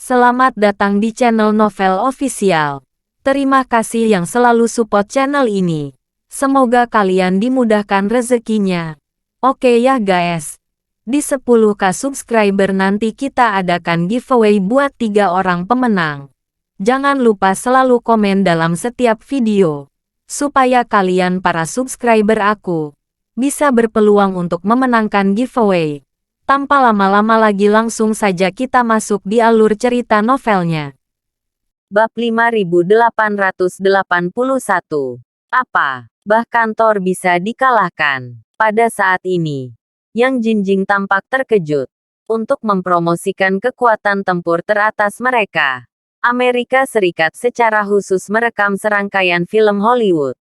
Selamat datang di channel Novel Official. Terima kasih yang selalu support channel ini. Semoga kalian dimudahkan rezekinya. Oke ya guys. Di 10k subscriber nanti kita adakan giveaway buat 3 orang pemenang. Jangan lupa selalu komen dalam setiap video. Supaya kalian para subscriber aku bisa berpeluang untuk memenangkan giveaway. Tanpa lama-lama lagi langsung saja kita masuk di alur cerita novelnya. Bab 5881. Apa? Bahkan Thor bisa dikalahkan. Pada saat ini, Yang Jinjing tampak terkejut. Untuk mempromosikan kekuatan tempur teratas mereka, Amerika Serikat secara khusus merekam serangkaian film Hollywood.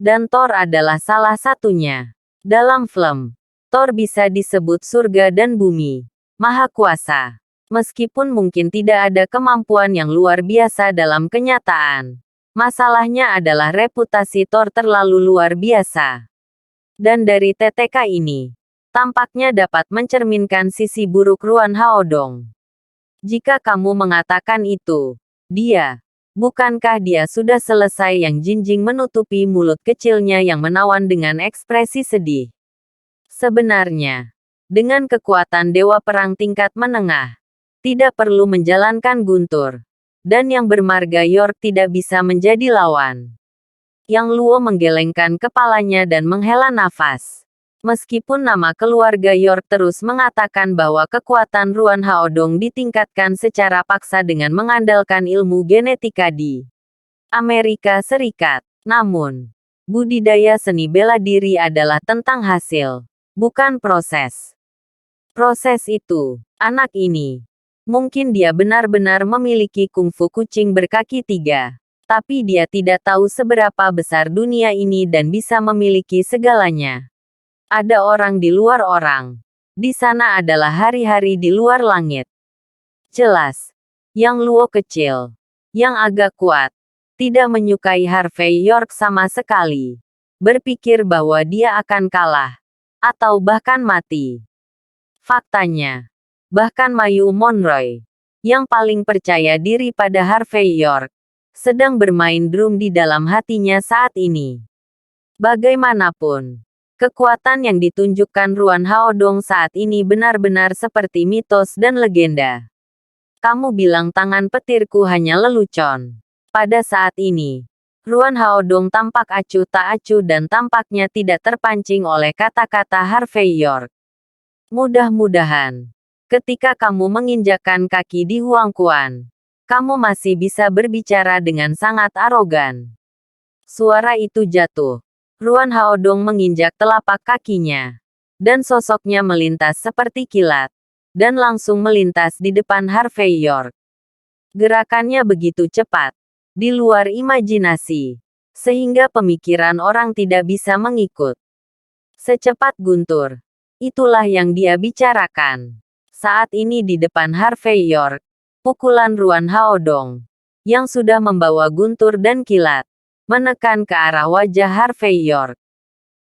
Dan Thor adalah salah satunya. Dalam film Thor bisa disebut surga dan bumi, maha kuasa. Meskipun mungkin tidak ada kemampuan yang luar biasa dalam kenyataan. Masalahnya adalah reputasi Thor terlalu luar biasa. Dan dari TTK ini, tampaknya dapat mencerminkan sisi buruk Ruan Haodong. Jika kamu mengatakan itu, bukankah dia sudah selesai? Yang Jinjing menutupi mulut kecilnya yang menawan dengan ekspresi sedih. Sebenarnya, dengan kekuatan Dewa Perang tingkat menengah, tidak perlu menjalankan guntur. Dan yang bermarga York tidak bisa menjadi lawan. Yang Luo menggelengkan kepalanya dan menghela nafas. Meskipun nama keluarga York terus mengatakan bahwa kekuatan Ruan Haodong ditingkatkan secara paksa dengan mengandalkan ilmu genetika di Amerika Serikat. Namun, budidaya seni bela diri adalah tentang hasil, bukan proses. Proses itu, anak ini, mungkin dia benar-benar memiliki kungfu kucing berkaki 3. Tapi dia tidak tahu seberapa besar dunia ini dan bisa memiliki segalanya. Ada orang di luar orang. Di sana adalah hari-hari di luar langit. Jelas, Yang Luo kecil, yang agak kuat, tidak menyukai Harvey York sama sekali. Berpikir bahwa dia akan kalah. Atau bahkan mati. Faktanya, bahkan Mayu Monroy, yang paling percaya diri pada Harvey York, sedang bermain drum di dalam hatinya saat ini. Bagaimanapun, kekuatan yang ditunjukkan Ruan Haodong saat ini benar-benar seperti mitos dan legenda. Kamu bilang tangan petirku hanya lelucon. Pada saat ini, Ruan Haodong tampak acuh tak acuh dan tampaknya tidak terpancing oleh kata-kata Harvey York. Mudah-mudahan, ketika kamu menginjakkan kaki di Huangquan, kamu masih bisa berbicara dengan sangat arogan. Suara itu jatuh. Ruan Haodong menginjak telapak kakinya. Dan sosoknya melintas seperti kilat. Dan langsung melintas di depan Harvey York. Gerakannya begitu cepat. Di luar imajinasi. Sehingga pemikiran orang tidak bisa mengikut. Secepat guntur. Itulah yang dia bicarakan. Saat ini di depan Harvey York. Pukulan Ruan Haodong, yang sudah membawa guntur dan kilat, menekan ke arah wajah Harvey York.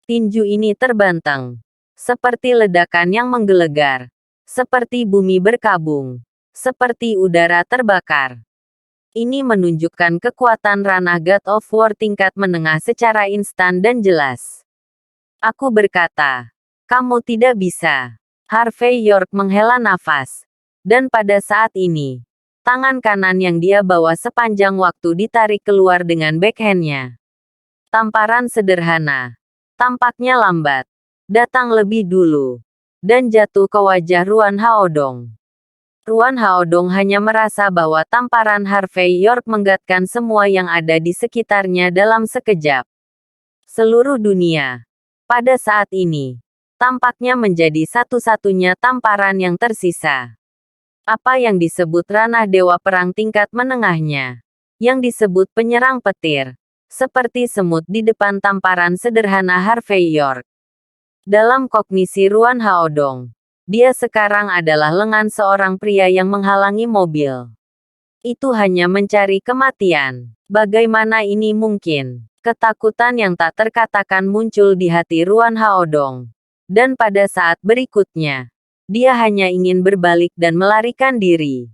Tinju ini terbentang. Seperti ledakan yang menggelegar. Seperti bumi berkabung. Seperti udara terbakar. Ini menunjukkan kekuatan ranah God of War tingkat menengah secara instan dan jelas. Aku berkata, kamu tidak bisa. Harvey York menghela nafas. Dan pada saat ini, tangan kanan yang dia bawa sepanjang waktu ditarik keluar dengan backhandnya. Tamparan sederhana. Tampaknya lambat. Datang lebih dulu. Dan jatuh ke wajah Ruan Haodong. Ruan Haodong hanya merasa bahwa tamparan Harvey York menggatkan semua yang ada di sekitarnya dalam sekejap. Seluruh dunia, pada saat ini, tampaknya menjadi satu-satunya tamparan yang tersisa. Apa yang disebut ranah Dewa Perang tingkat menengahnya. Yang disebut penyerang petir. Seperti semut di depan tamparan sederhana Harvey York. Dalam kognisi Ruan Haodong, dia sekarang adalah lengan seorang pria yang menghalangi mobil. Itu hanya mencari kematian. Bagaimana ini mungkin? Ketakutan yang tak terkatakan muncul di hati Ruan Haodong. Dan pada saat berikutnya, dia hanya ingin berbalik dan melarikan diri.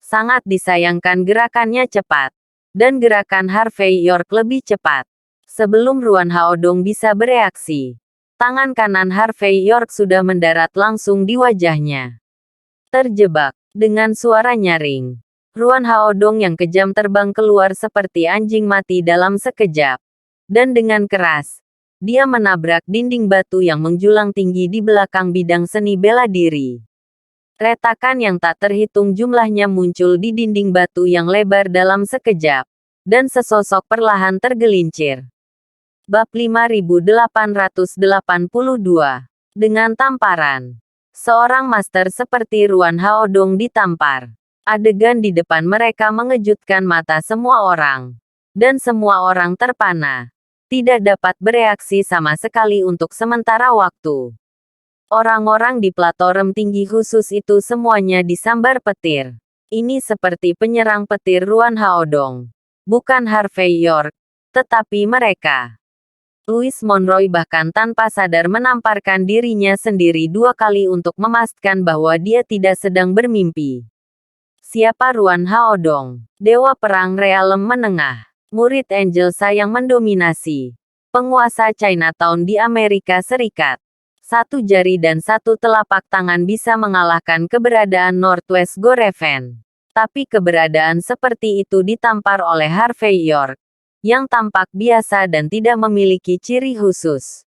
Sangat disayangkan gerakannya cepat. Dan gerakan Harvey York lebih cepat. Sebelum Ruan Haodong bisa bereaksi, tangan kanan Harvey York sudah mendarat langsung di wajahnya. Terjebak. Dengan suara nyaring, Ruan Haodong yang kejam terbang keluar seperti anjing mati dalam sekejap. Dan dengan keras, dia menabrak dinding batu yang menjulang tinggi di belakang bidang seni bela diri. Retakan yang tak terhitung jumlahnya muncul di dinding batu yang lebar dalam sekejap, dan sesosok perlahan tergelincir. Bab 5882. Dengan tamparan. Seorang master seperti Ruan Haodong ditampar. Adegan di depan mereka mengejutkan mata semua orang. Dan semua orang terpana. Tidak dapat bereaksi sama sekali untuk sementara waktu. Orang-orang di platform tinggi khusus itu semuanya disambar petir. Ini seperti penyerang petir Ruan Haodong. Bukan Harvey York, tetapi mereka. Louis Monroe bahkan tanpa sadar menamparkan dirinya sendiri 2 kali untuk memastikan bahwa dia tidak sedang bermimpi. Siapa Ruan Haodong? Dewa Perang Realem Menengah. Murid Angelsa yang mendominasi. Penguasa Chinatown di Amerika Serikat. 1 jari dan 1 telapak tangan bisa mengalahkan keberadaan Northwest Goreven. Tapi keberadaan seperti itu ditampar oleh Harvey York, yang tampak biasa dan tidak memiliki ciri khusus.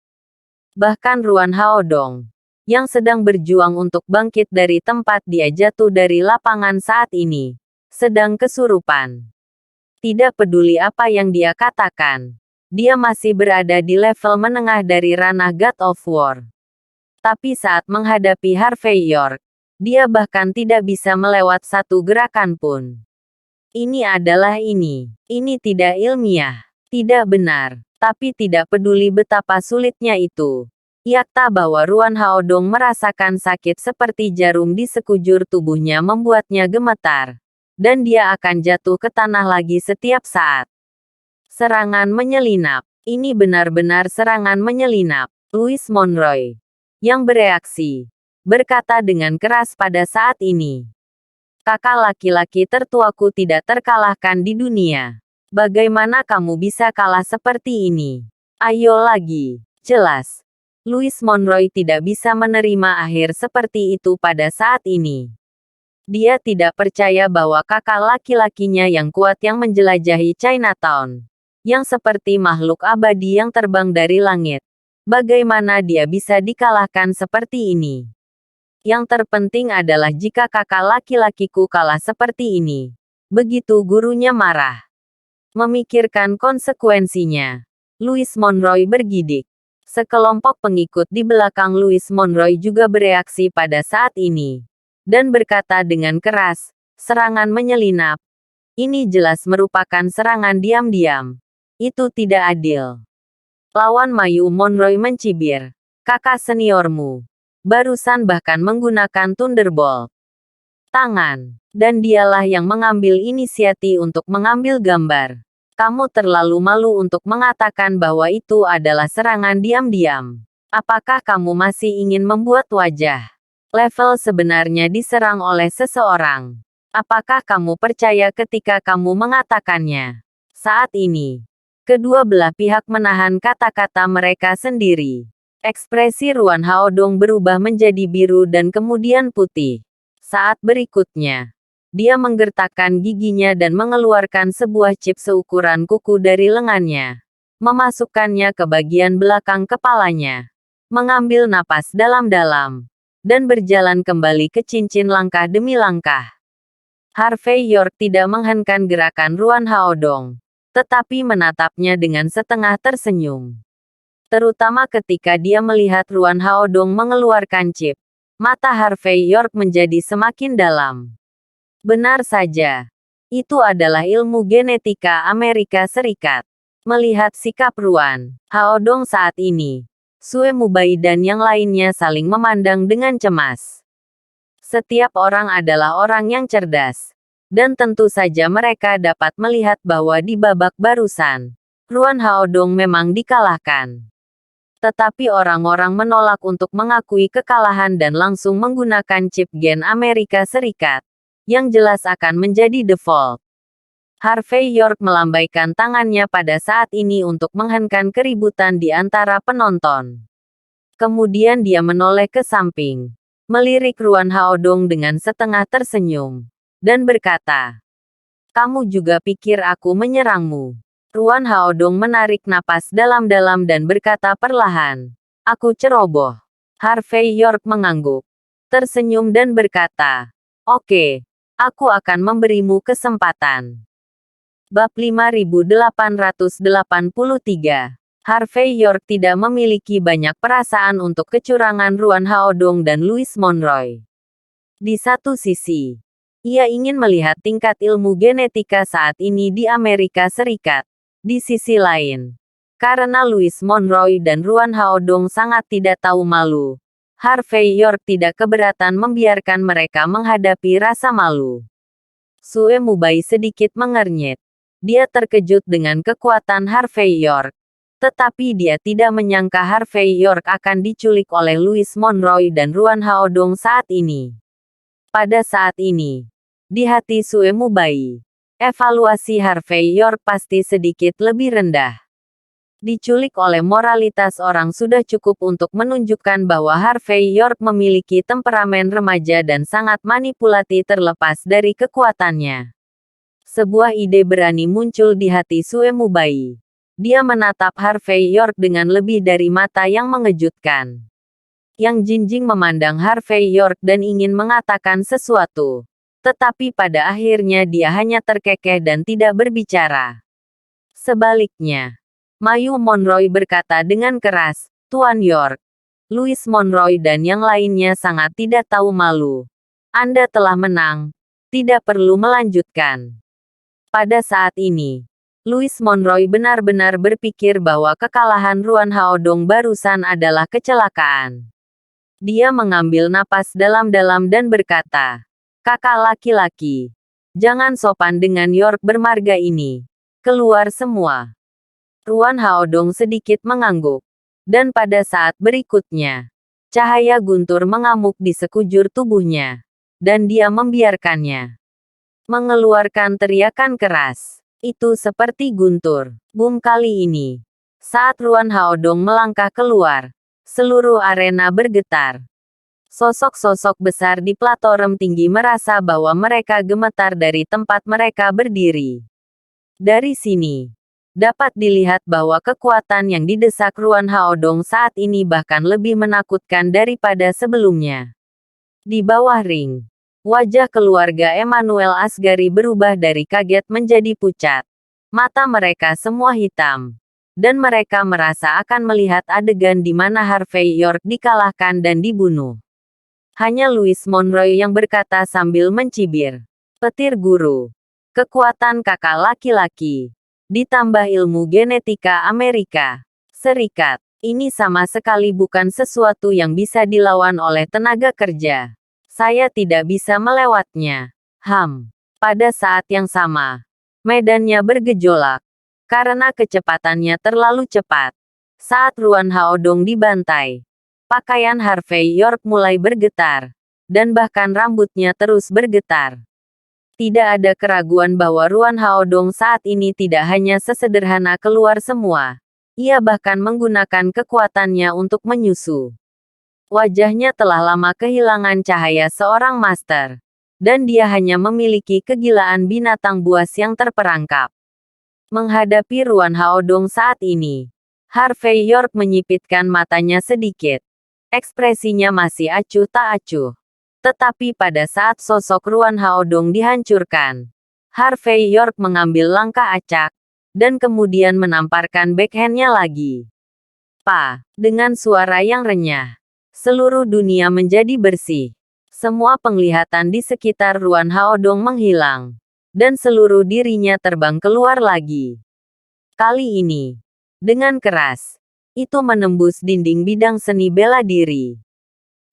Bahkan Ruan Haodong, yang sedang berjuang untuk bangkit dari tempat dia jatuh dari lapangan saat ini, sedang kesurupan. Tidak peduli apa yang dia katakan, dia masih berada di level menengah dari ranah God of War. Tapi saat menghadapi Harvey York, dia bahkan tidak bisa melewat 1 gerakan pun. Ini adalah ini. Ini tidak ilmiah. Tidak benar. Tapi tidak peduli betapa sulitnya itu. Fakta bahwa Ruan Haodong merasakan sakit seperti jarum di sekujur tubuhnya membuatnya gemetar. Dan dia akan jatuh ke tanah lagi setiap saat. Serangan menyelinap. Ini benar-benar serangan menyelinap. Louis Monroe yang bereaksi, berkata dengan keras pada saat ini. Kakak laki-laki tertuaku tidak terkalahkan di dunia. Bagaimana kamu bisa kalah seperti ini? Ayo lagi. Jelas. Louis Monroe tidak bisa menerima akhir seperti itu pada saat ini. Dia tidak percaya bahwa kakak laki-lakinya yang kuat yang menjelajahi Chinatown, yang seperti makhluk abadi yang terbang dari langit. Bagaimana dia bisa dikalahkan seperti ini? Yang terpenting adalah jika kakak laki-lakiku kalah seperti ini. Begitu gurunya marah. Memikirkan konsekuensinya. Louis Monroe bergidik. Sekelompok pengikut di belakang Louis Monroe juga bereaksi pada saat ini. Dan berkata dengan keras, serangan menyelinap. Ini jelas merupakan serangan diam-diam. Itu tidak adil. Lawan Mayu Monroe mencibir. Kakak seniormu. Barusan bahkan menggunakan Thunderbolt. Tangan. Dan dialah yang mengambil inisiatif untuk mengambil gambar. Kamu terlalu malu untuk mengatakan bahwa itu adalah serangan diam-diam. Apakah kamu masih ingin membuat wajah level sebenarnya diserang oleh seseorang? Apakah kamu percaya ketika kamu mengatakannya? Saat ini, kedua belah pihak menahan kata-kata mereka sendiri. Ekspresi Ruan Haodong berubah menjadi biru dan kemudian putih. Saat berikutnya, dia menggertakkan giginya dan mengeluarkan sebuah chip seukuran kuku dari lengannya. Memasukkannya ke bagian belakang kepalanya. Mengambil napas dalam-dalam. Dan berjalan kembali ke cincin langkah demi langkah. Harvey York tidak menghentikan gerakan Ruan Haodong, tetapi menatapnya dengan setengah tersenyum. Terutama ketika dia melihat Ruan Haodong mengeluarkan chip. Mata Harvey York menjadi semakin dalam. Benar saja. Itu adalah ilmu genetika Amerika Serikat. Melihat sikap Ruan Haodong saat ini, Sue Mubai dan yang lainnya saling memandang dengan cemas. Setiap orang adalah orang yang cerdas. Dan tentu saja mereka dapat melihat bahwa di babak barusan, Ruan Haodong memang dikalahkan. Tetapi orang-orang menolak untuk mengakui kekalahan dan langsung menggunakan chip gen Amerika Serikat. yang jelas akan menjadi default. Harvey York melambaikan tangannya pada saat ini untuk menghentikan keributan di antara penonton. Kemudian dia menoleh ke samping, melirik Ruan Haodong dengan setengah tersenyum, dan berkata, "Kamu juga pikir aku menyerangmu?" Ruan Haodong menarik napas dalam-dalam dan berkata perlahan, "Aku ceroboh." Harvey York mengangguk, tersenyum dan berkata, "Oke, aku akan memberimu kesempatan." Bab 5883. Harvey York tidak memiliki banyak perasaan untuk kecurangan Ruan Haodong dan Louis Monroe. Di satu sisi, ia ingin melihat tingkat ilmu genetika saat ini di Amerika Serikat. Di sisi lain, karena Louis Monroe dan Ruan Haodong sangat tidak tahu malu, Harvey York tidak keberatan membiarkan mereka menghadapi rasa malu. Sue Mubai sedikit mengernyit. Dia terkejut dengan kekuatan Harvey York. Tetapi dia tidak menyangka Harvey York akan diculik oleh Louis Monroe dan Ruan Haodong saat ini. Pada saat ini, di hati Sue Mubai, evaluasi Harvey York pasti sedikit lebih rendah. Diculik oleh moralitas orang sudah cukup untuk menunjukkan bahwa Harvey York memiliki temperamen remaja dan sangat manipulatif terlepas dari kekuatannya. Sebuah ide berani muncul di hati Sue Mubai. Dia menatap Harvey York dengan lebih dari mata yang mengejutkan. Yang Jinjing memandang Harvey York dan ingin mengatakan sesuatu. Tetapi pada akhirnya dia hanya terkekeh dan tidak berbicara. Sebaliknya, Mayu Monroe berkata dengan keras, "Tuan York, Louis Monroe dan yang lainnya sangat tidak tahu malu. Anda telah menang. Tidak perlu melanjutkan." Pada saat ini, Louis Monroe benar-benar berpikir bahwa kekalahan Ruan Haodong barusan adalah kecelakaan. Dia mengambil napas dalam-dalam dan berkata, "Kakak laki-laki, jangan sopan dengan York bermarga ini. Keluar semua." Ruan Haodong sedikit mengangguk. Dan pada saat berikutnya, cahaya guntur mengamuk di sekujur tubuhnya. Dan dia membiarkannya mengeluarkan teriakan keras. Itu seperti guntur. Boom kali ini. Saat Ruan Haodong melangkah keluar, seluruh arena bergetar. Sosok-sosok besar di platform tinggi merasa bahwa mereka gemetar dari tempat mereka berdiri. Dari sini, dapat dilihat bahwa kekuatan yang didesak Ruan Haodong saat ini bahkan lebih menakutkan daripada sebelumnya. Di bawah ring, wajah keluarga Emmanuel Asgari berubah dari kaget menjadi pucat. Mata mereka semua hitam. Dan mereka merasa akan melihat adegan di mana Harvey York dikalahkan dan dibunuh. Hanya Louis Monroe yang berkata sambil mencibir, "Petir guru. Kekuatan kakak laki-laki. Ditambah ilmu genetika Amerika Serikat. Ini sama sekali bukan sesuatu yang bisa dilawan oleh tenaga kerja. Saya tidak bisa melewatnya." Pada saat yang sama, medannya bergejolak. Karena kecepatannya terlalu cepat. Saat Ruan Haodong dibantai, pakaian Harvey York mulai bergetar. Dan bahkan rambutnya terus bergetar. Tidak ada keraguan bahwa Ruan Haodong saat ini tidak hanya sesederhana keluar semua. Ia bahkan menggunakan kekuatannya untuk menyusu. Wajahnya telah lama kehilangan cahaya seorang master. Dan dia hanya memiliki kegilaan binatang buas yang terperangkap. Menghadapi Ruan Haodong saat ini, Harvey York menyipitkan matanya sedikit. Ekspresinya masih acuh tak acuh. Tetapi pada saat sosok Ruan Haodong dihancurkan, Harvey York mengambil langkah acak, dan kemudian menamparkan backhand-nya lagi. Dengan suara yang renyah, seluruh dunia menjadi bersih. Semua penglihatan di sekitar Ruan Haodong menghilang. Dan seluruh dirinya terbang keluar lagi. Kali ini, dengan keras, itu menembus dinding bidang seni bela diri.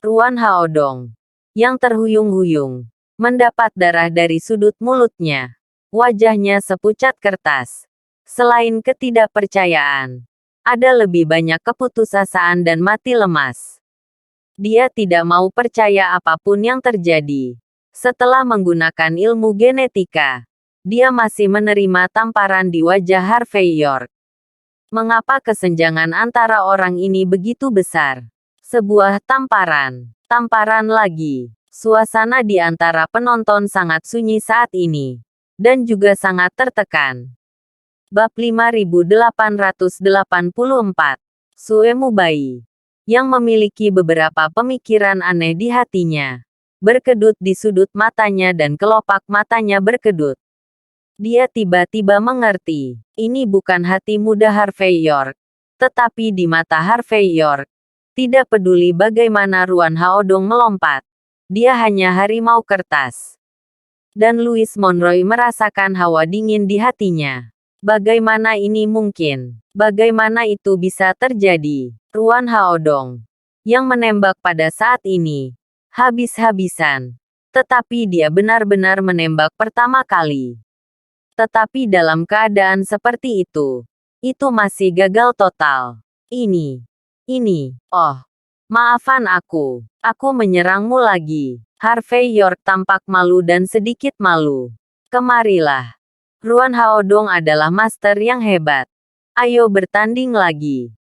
Ruan Haodong, yang terhuyung-huyung, mendapat darah dari sudut mulutnya. Wajahnya sepucat kertas. Selain ketidakpercayaan, ada lebih banyak keputusasaan dan mati lemas. Dia tidak mau percaya apapun yang terjadi. Setelah menggunakan ilmu genetika, dia masih menerima tamparan di wajah Harvey York. Mengapa kesenjangan antara orang ini begitu besar? Sebuah tamparan. Tamparan lagi. Suasana di antara penonton sangat sunyi saat ini. Dan juga sangat tertekan. Bab 5884. Suemu Bai. Yang memiliki beberapa pemikiran aneh di hatinya. Berkedut di sudut matanya dan kelopak matanya berkedut. Dia tiba-tiba mengerti, ini bukan hati muda Harvey York. Tetapi di mata Harvey York, tidak peduli bagaimana Ruan Haodong melompat, dia hanya harimau kertas. Dan Louis Monroe merasakan hawa dingin di hatinya. Bagaimana ini mungkin? Bagaimana itu bisa terjadi? Ruan Haodong, yang menembak pada saat ini, habis-habisan. Tetapi dia benar-benar menembak pertama kali. Tetapi dalam keadaan seperti itu masih gagal total. Ini, oh, maafkan aku menyerangmu lagi. Harvey York tampak malu dan sedikit malu. Kemarilah. Ruan Haodong adalah master yang hebat. Ayo bertanding lagi.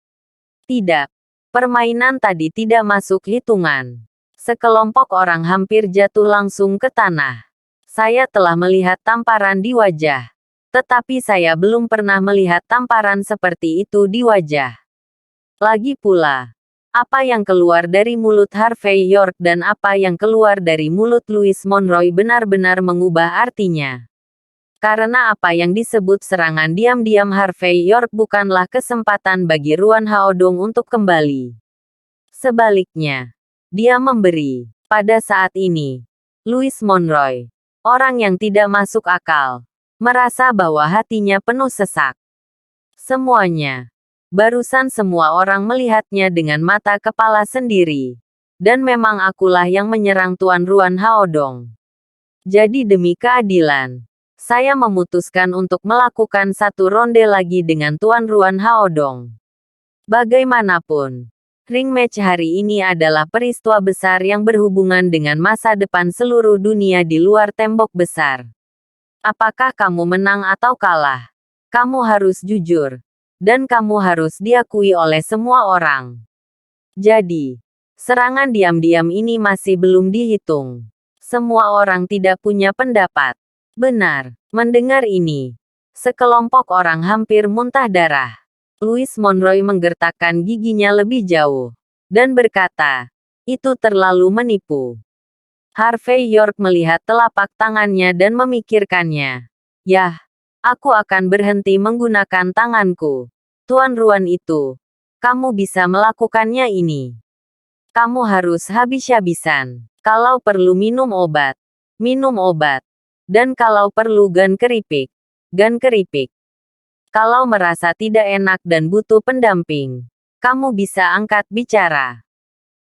Tidak. Permainan tadi tidak masuk hitungan. Sekelompok orang hampir jatuh langsung ke tanah. Saya telah melihat tamparan di wajah. Tetapi saya belum pernah melihat tamparan seperti itu di wajah. Lagi pula, apa yang keluar dari mulut Harvey York dan apa yang keluar dari mulut Louis Monroe benar-benar mengubah artinya. Karena apa yang disebut serangan diam-diam Harvey York bukanlah kesempatan bagi Ruan Haodong untuk kembali. Sebaliknya, dia memberi. Pada saat ini, Louis Monroe, orang yang tidak masuk akal, merasa bahwa hatinya penuh sesak. Semuanya. Barusan semua orang melihatnya dengan mata kepala sendiri. Dan memang akulah yang menyerang Tuan Ruan Haodong. Jadi demi keadilan, saya memutuskan untuk melakukan satu ronde lagi dengan Tuan Ruan Haodong. Bagaimanapun, ring match hari ini adalah peristiwa besar yang berhubungan dengan masa depan seluruh dunia di luar tembok besar. Apakah kamu menang atau kalah? Kamu harus jujur. Dan kamu harus diakui oleh semua orang. Jadi, serangan diam-diam ini masih belum dihitung. Semua orang tidak punya pendapat. Benar. Mendengar ini, sekelompok orang hampir muntah darah. Louis Monroe menggertakkan giginya lebih jauh. Dan berkata, itu terlalu menipu. Harvey York melihat telapak tangannya dan memikirkannya. Yah, aku akan berhenti menggunakan tanganku. Tuan Ruan itu, kamu bisa melakukannya ini. Kamu harus habis-habisan. Kalau perlu minum obat. Dan kalau perlu gan keripik. Kalau merasa tidak enak dan butuh pendamping, kamu bisa angkat bicara.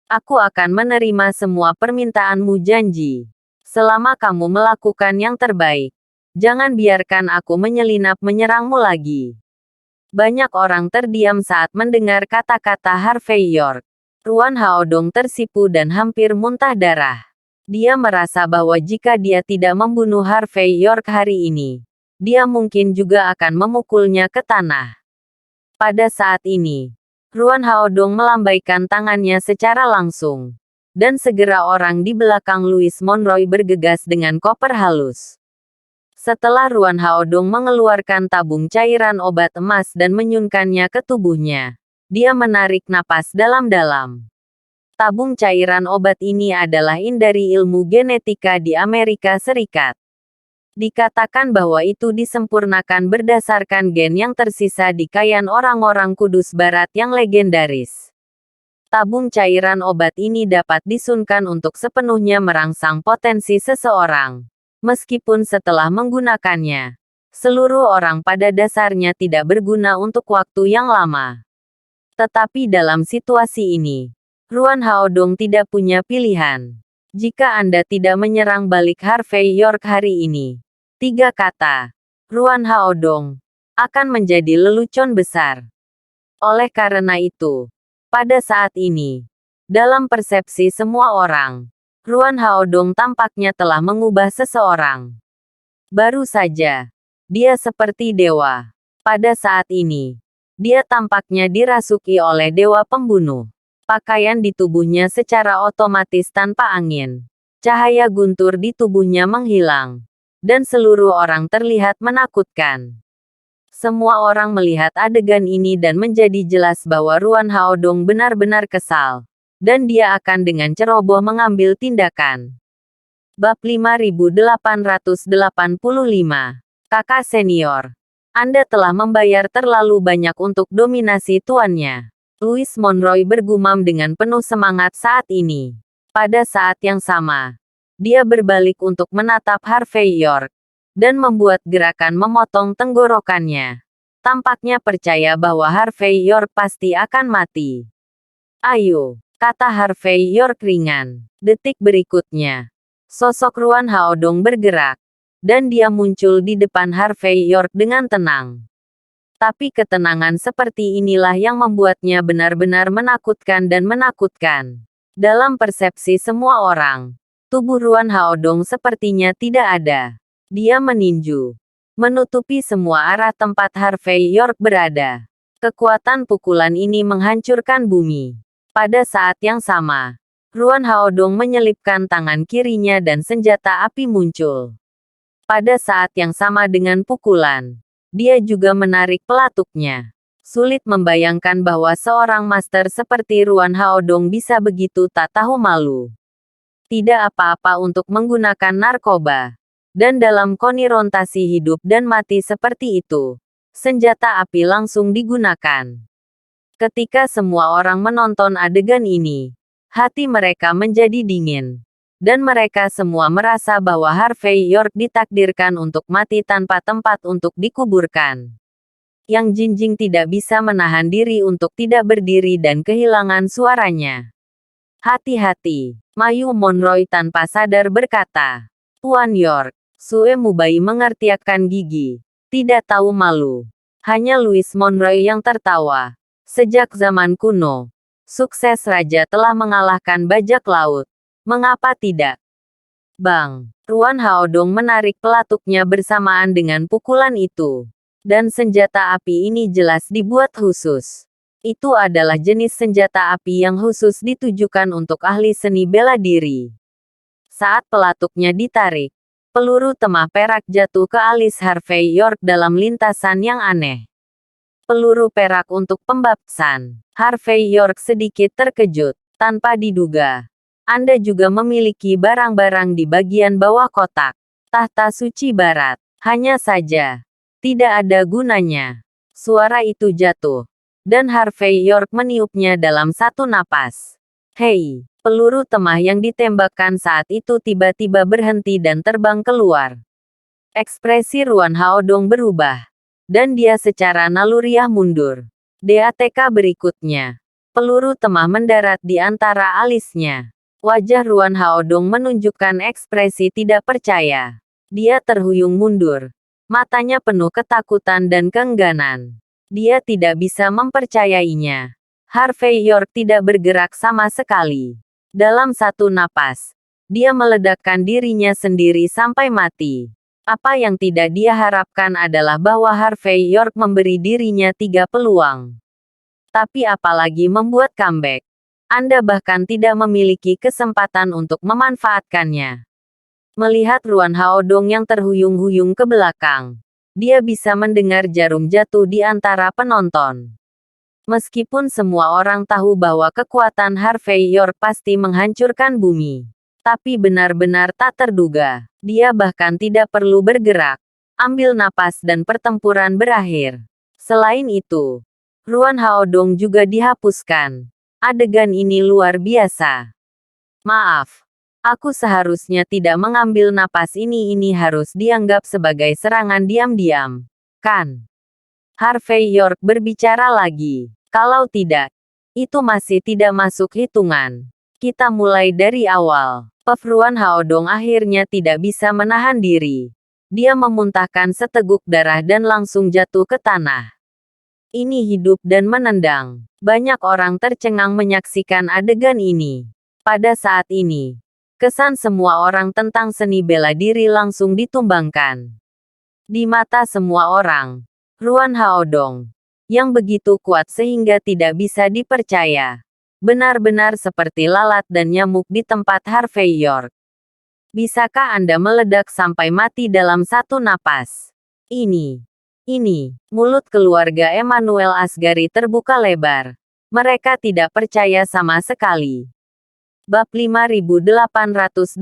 Aku akan menerima semua permintaanmu janji. Selama kamu melakukan yang terbaik, jangan biarkan aku menyelinap menyerangmu lagi. Banyak orang terdiam saat mendengar kata-kata Harvey York. Ruan Haodong tersipu dan hampir muntah darah. Dia merasa bahwa jika dia tidak membunuh Harvey York hari ini, dia mungkin juga akan memukulnya ke tanah. Pada saat ini, Ruan Haodong melambaikan tangannya secara langsung. Dan segera orang di belakang Louis Monroe bergegas dengan koper halus. Setelah Ruan Haodong mengeluarkan tabung cairan obat emas dan menyunkannya ke tubuhnya, dia menarik napas dalam-dalam. Tabung cairan obat ini adalah dari ilmu genetika di Amerika Serikat. Dikatakan bahwa itu disempurnakan berdasarkan gen yang tersisa di kayan orang-orang Kudus Barat yang legendaris. Tabung cairan obat ini dapat disunkan untuk sepenuhnya merangsang potensi seseorang. Meskipun setelah menggunakannya, seluruh orang pada dasarnya tidak berguna untuk waktu yang lama. Tetapi dalam situasi ini, Ruan Haodong tidak punya pilihan. Jika Anda tidak menyerang balik Harvey York hari ini, 3 kata, Ruan Haodong, akan menjadi lelucon besar. Oleh karena itu, pada saat ini, dalam persepsi semua orang, Ruan Haodong tampaknya telah mengubah seseorang. Baru saja, dia seperti dewa. Pada saat ini, dia tampaknya dirasuki oleh dewa pembunuh. Pakaian di tubuhnya secara otomatis tanpa angin. Cahaya guntur di tubuhnya menghilang. Dan seluruh orang terlihat menakutkan. Semua orang melihat adegan ini dan menjadi jelas bahwa Ruan Haodong benar-benar kesal. Dan dia akan dengan ceroboh mengambil tindakan. Bab 5885. Kakak senior. Anda telah membayar terlalu banyak untuk dominasi tuannya. Louis Monroe bergumam dengan penuh semangat saat ini. Pada saat yang sama, dia berbalik untuk menatap Harvey York. Dan membuat gerakan memotong tenggorokannya. Tampaknya percaya bahwa Harvey York pasti akan mati. Ayo, kata Harvey York ringan. Detik berikutnya, sosok Ruan Haodong bergerak. Dan dia muncul di depan Harvey York dengan tenang. Tapi ketenangan seperti inilah yang membuatnya benar-benar menakutkan dan menakutkan. Dalam persepsi semua orang, tubuh Ruan Haodong sepertinya tidak ada. Dia meninju, menutupi semua arah tempat Harvey York berada. Kekuatan pukulan ini menghancurkan bumi. Pada saat yang sama, Ruan Haodong menyelipkan tangan kirinya dan senjata api muncul. Pada saat yang sama dengan pukulan, dia juga menarik pelatuknya. Sulit membayangkan bahwa seorang master seperti Ruan Haodong bisa begitu tak tahu malu. Tidak apa-apa untuk menggunakan narkoba. Dan dalam konfrontasi hidup dan mati seperti itu, senjata api langsung digunakan. Ketika semua orang menonton adegan ini, hati mereka menjadi dingin. Dan mereka semua merasa bahwa Harvey York ditakdirkan untuk mati tanpa tempat untuk dikuburkan. Yang Jinjing tidak bisa menahan diri untuk tidak berdiri dan kehilangan suaranya. Hati-hati, Mayu Monroe tanpa sadar berkata. Tuan York, Sue Mubai mengertakkan gigi. Tidak tahu malu. Hanya Louis Monroe yang tertawa. Sejak zaman kuno, sukses raja telah mengalahkan bajak laut. Mengapa tidak? Bang, Ruan Haodong menarik pelatuknya bersamaan dengan pukulan itu. Dan senjata api ini jelas dibuat khusus. Itu adalah jenis senjata api yang khusus ditujukan untuk ahli seni bela diri. Saat pelatuknya ditarik, peluru temah perak jatuh ke alis Harvey York dalam lintasan yang aneh. Peluru perak untuk pembaptisan. Harvey York sedikit terkejut, tanpa diduga. Anda juga memiliki barang-barang di bagian bawah kotak. Tahta suci barat. Hanya saja, tidak ada gunanya. Suara itu jatuh. Dan Harvey York meniupnya dalam satu napas. Hei, peluru temah yang ditembakkan saat itu tiba-tiba berhenti dan terbang keluar. Ekspresi Ruan Haodong berubah. Dan dia secara naluriah mundur. DATK berikutnya. Peluru temah mendarat di antara alisnya. Wajah Ruan Haodong menunjukkan ekspresi tidak percaya. Dia terhuyung mundur. Matanya penuh ketakutan dan keengganan. Dia tidak bisa mempercayainya. Harvey York tidak bergerak sama sekali. Dalam satu napas, dia meledakkan dirinya sendiri sampai mati. Apa yang tidak dia harapkan adalah bahwa Harvey York memberi dirinya 3 peluang. Tapi apalagi membuat comeback. Anda bahkan tidak memiliki kesempatan untuk memanfaatkannya. Melihat Ruan Haodong yang terhuyung-huyung ke belakang, dia bisa mendengar jarum jatuh di antara penonton. Meskipun semua orang tahu bahwa kekuatan Harvey York pasti menghancurkan bumi, tapi benar-benar tak terduga. Dia bahkan tidak perlu bergerak, ambil napas dan pertempuran berakhir. Selain itu, Ruan Haodong juga dihapuskan. Adegan ini luar biasa. Maaf, aku seharusnya tidak mengambil napas ini harus dianggap sebagai serangan diam-diam, kan? Harvey York berbicara lagi. Kalau tidak, itu masih tidak masuk hitungan. Kita mulai dari awal. Ruan Haodong akhirnya tidak bisa menahan diri. Dia memuntahkan seteguk darah dan langsung jatuh ke tanah. Ini hidup dan menendang. Banyak orang tercengang menyaksikan adegan ini. Pada saat ini, Kesan semua orang tentang seni bela diri langsung ditumbangkan. Di mata semua orang, Ruan Haodong, yang begitu kuat sehingga tidak bisa dipercaya, benar-benar seperti lalat dan nyamuk di tempat Harvey York. Bisakah Anda meledak sampai mati dalam satu napas? Ini. Mulut keluarga Emmanuel Asgari terbuka lebar. Mereka tidak percaya sama sekali. Bab 5886.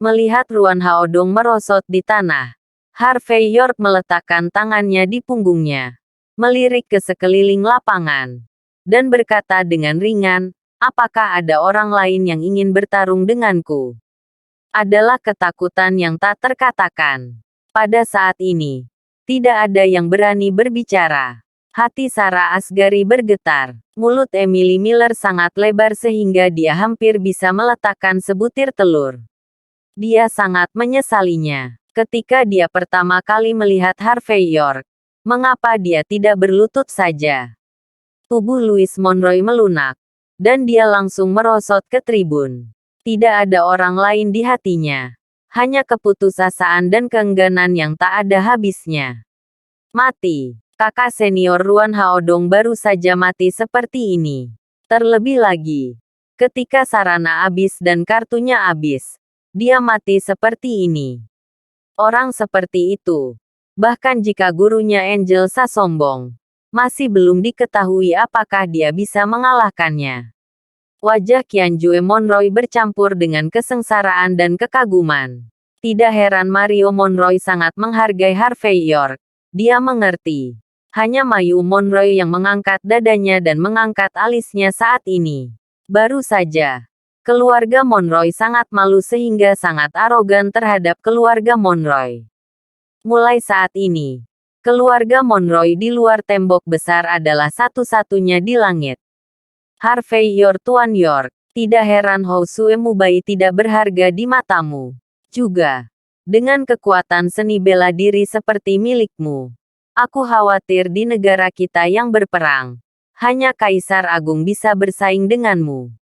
Melihat Ruan Haodong merosot di tanah, Harvey York meletakkan tangannya di punggungnya, melirik ke sekeliling lapangan, dan berkata dengan ringan, apakah ada orang lain yang ingin bertarung denganku? Adalah ketakutan yang tak terkatakan. Pada saat ini, tidak ada yang berani berbicara. Hati Sarah Asgari bergetar. Mulut Emily Miller sangat lebar sehingga dia hampir bisa meletakkan sebutir telur. Dia sangat menyesalinya. Ketika dia pertama kali melihat Harvey York, mengapa dia tidak berlutut saja? Tubuh Louis Monroe melunak, dan dia langsung merosot ke tribun. Tidak ada orang lain di hatinya. Hanya keputusasaan dan keengganan yang tak ada habisnya. Mati. Kakak senior Ruan Haodong baru saja mati seperti ini. Terlebih lagi, ketika sarana habis dan kartunya habis, dia mati seperti ini. Orang seperti itu, bahkan jika gurunya Angel Sa sombong, masih belum diketahui apakah dia bisa mengalahkannya. Wajah Qianjue Monroe bercampur dengan kesengsaraan dan kekaguman. Tidak heran Mario Monroe sangat menghargai Harvey York. Dia mengerti. Hanya Mayu Monroe yang mengangkat dadanya dan mengangkat alisnya saat ini. Baru saja, keluarga Monroe sangat malu sehingga sangat arogan terhadap keluarga Monroe. Mulai saat ini, keluarga Monroe di luar tembok besar adalah satu-satunya di langit. Harvey York Tuan York, tidak heran Hou Sue Mubai tidak berharga di matamu. Juga, dengan kekuatan seni bela diri seperti milikmu. Aku khawatir di negara kita yang berperang, hanya Kaisar Agung bisa bersaing denganmu.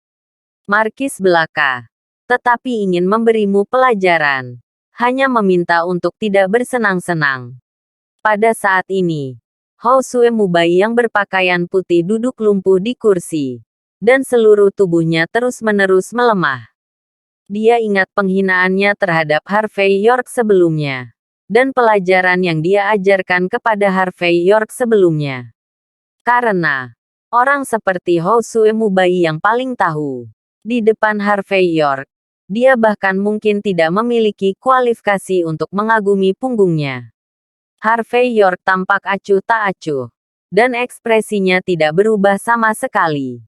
Markis belaka. Tetapi ingin memberimu pelajaran. Hanya meminta untuk tidak bersenang-senang. Pada saat ini, Hou Sue Mubai yang berpakaian putih duduk lumpuh di kursi. Dan seluruh tubuhnya terus-menerus melemah. Dia ingat penghinaannya terhadap Harvey York sebelumnya. Dan pelajaran yang dia ajarkan kepada Harvey York sebelumnya. Karena orang seperti Hou Sue Mubai yang paling tahu, di depan Harvey York, dia bahkan mungkin tidak memiliki kualifikasi untuk mengagumi punggungnya. Harvey York tampak acuh tak acuh, dan ekspresinya tidak berubah sama sekali.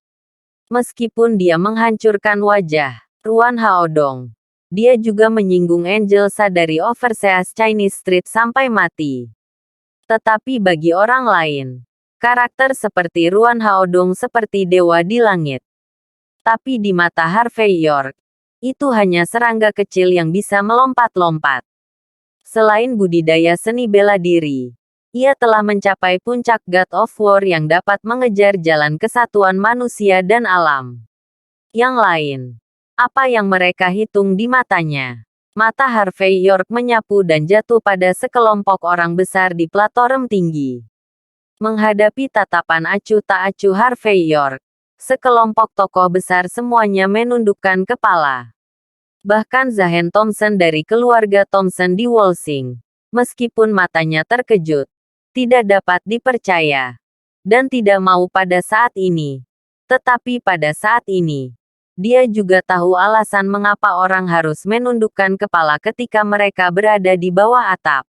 Meskipun dia menghancurkan wajah Ruan Haodong, dia juga menyinggung Angel Sa dari Overseas Chinese Street sampai mati. Tetapi bagi orang lain, karakter seperti Ruan Haodong seperti dewa di langit. Tapi di mata Harvey York, itu hanya serangga kecil yang bisa melompat-lompat. Selain budidaya seni bela diri, ia telah mencapai puncak God of War yang dapat mengejar jalan kesatuan manusia dan alam. Yang lain, apa yang mereka hitung di matanya? Mata Harvey York menyapu dan jatuh pada sekelompok orang besar di platform tinggi. Menghadapi tatapan acuh tak acuh Harvey York, sekelompok tokoh besar semuanya menundukkan kepala. Bahkan Zahen Thompson dari keluarga Thompson di Wolsing, meskipun matanya terkejut, tidak dapat dipercaya, dan tidak mau pada saat ini. Tetapi pada saat ini, dia juga tahu alasan mengapa orang harus menundukkan kepala ketika mereka berada di bawah atap.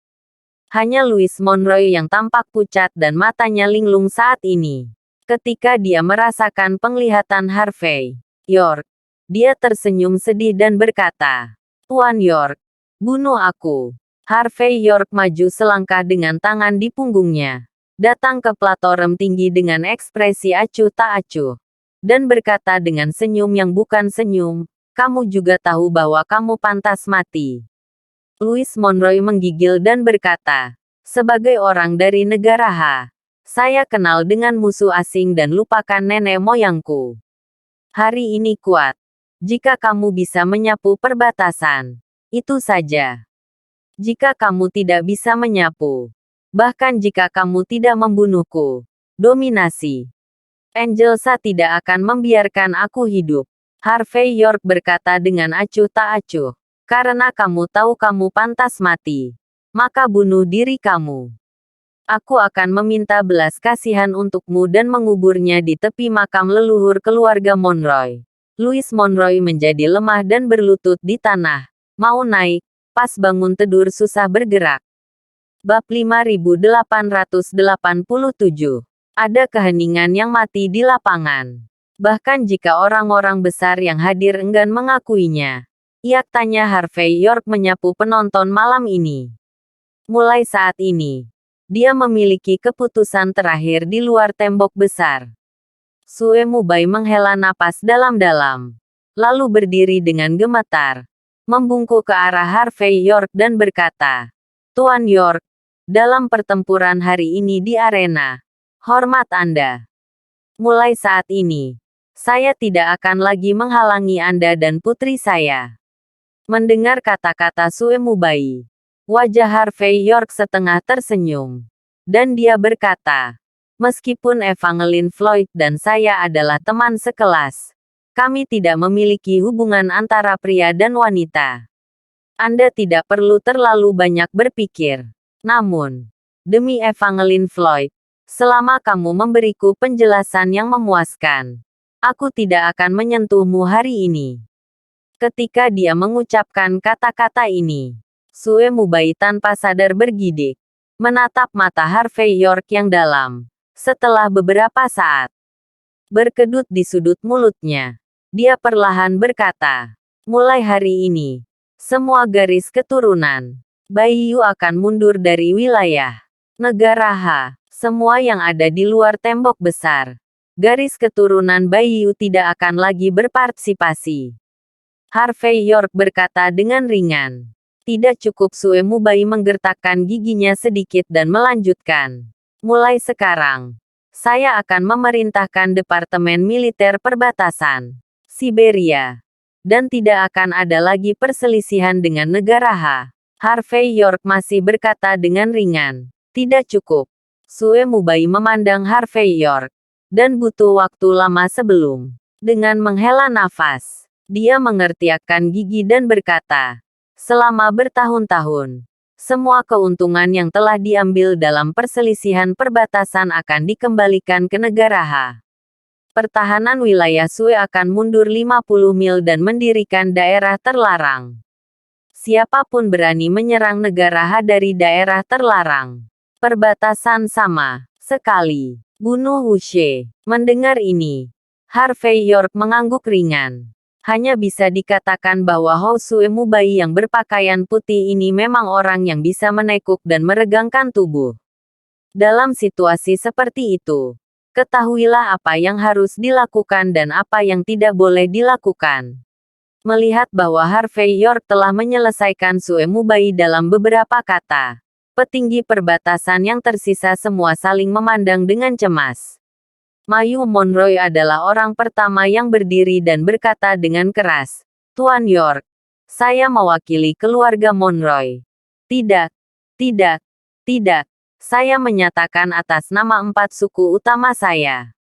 Hanya Louis Monroe yang tampak pucat dan matanya linglung saat ini. Ketika dia merasakan penglihatan Harvey York, dia tersenyum sedih dan berkata, "Tuan York, bunuh aku." Harvey York maju selangkah dengan tangan di punggungnya, datang ke platform tinggi dengan ekspresi acuh tak acuh. Dan berkata dengan senyum yang bukan senyum, "Kamu juga tahu bahwa kamu pantas mati." Louis Monroe menggigil dan berkata, "Sebagai orang dari negara H, saya kenal dengan musuh asing dan lupakan nenek moyangku. Hari ini kuat, Jika kamu bisa menyapu perbatasan, itu saja. Jika kamu tidak bisa menyapu, bahkan jika kamu tidak membunuhku, dominasi. Angelsa tidak akan membiarkan aku hidup. Harvey York berkata dengan acuh tak acuh. Karena kamu tahu kamu pantas mati, maka bunuh diri kamu. Aku akan meminta belas kasihan untukmu dan menguburnya di tepi makam leluhur keluarga Monroy. Louis Monroy menjadi lemah dan berlutut di tanah. Mau naik, pas bangun tidur susah bergerak. Bab 5887. Ada keheningan yang mati di lapangan. Bahkan jika orang-orang besar yang hadir enggan mengakuinya. Tanya Harvey York menyapu penonton malam ini. Mulai saat ini, dia memiliki keputusan terakhir di luar tembok besar. Sue Mubai menghela napas dalam-dalam. Lalu berdiri dengan gemetar. Membungkuk ke arah Harvey York dan berkata, Tuan York, dalam pertempuran hari ini di arena, hormat Anda. Mulai saat ini, saya tidak akan lagi menghalangi Anda dan putri saya. Mendengar kata-kata Sue Mubai, wajah Harvey York setengah tersenyum. Dan dia berkata, meskipun Evangeline Floyd dan saya adalah teman sekelas, kami tidak memiliki hubungan antara pria dan wanita. Anda tidak perlu terlalu banyak berpikir. Namun, demi Evangeline Floyd, selama kamu memberiku penjelasan yang memuaskan, aku tidak akan menyentuhmu hari ini. Ketika dia mengucapkan kata-kata ini, Sue Mubai tanpa sadar bergidik, menatap mata Harvey York yang dalam. Setelah beberapa saat berkedut di sudut mulutnya, dia perlahan berkata, mulai hari ini, semua garis keturunan Baiyu akan mundur dari wilayah negara H. Semua yang ada di luar tembok besar, garis keturunan Baiyu tidak akan lagi berpartisipasi. Harvey York berkata dengan ringan. Tidak cukup. Sue Mubai menggertakkan giginya sedikit dan melanjutkan. Mulai sekarang, saya akan memerintahkan Departemen Militer Perbatasan Siberia. Dan tidak akan ada lagi perselisihan dengan negara H. Harvey York masih berkata dengan ringan. Tidak cukup. Sue Mubai memandang Harvey York. Dan butuh waktu lama sebelum. Dengan menghela nafas, dia mengertiakkan gigi dan berkata, selama bertahun-tahun, semua keuntungan yang telah diambil dalam perselisihan perbatasan akan dikembalikan ke negara H. Pertahanan wilayah Sue akan mundur 50 mil dan mendirikan daerah terlarang. Siapapun berani menyerang negara H dari daerah terlarang. Perbatasan sama sekali. Bunuh Wushe. Mendengar ini, Harvey York mengangguk ringan. Hanya bisa dikatakan bahwa Hou Sue Mubai yang berpakaian putih ini memang orang yang bisa menekuk dan meregangkan tubuh. Dalam situasi seperti itu, ketahuilah apa yang harus dilakukan dan apa yang tidak boleh dilakukan. Melihat bahwa Harvey York telah menyelesaikan Sue Mubai dalam beberapa kata, petinggi perbatasan yang tersisa semua saling memandang dengan cemas. Mayu Monroy adalah orang pertama yang berdiri dan berkata dengan keras, Tuan York, saya mewakili keluarga Monroy. Tidak, tidak, tidak. Saya menyatakan atas nama 4 suku utama saya.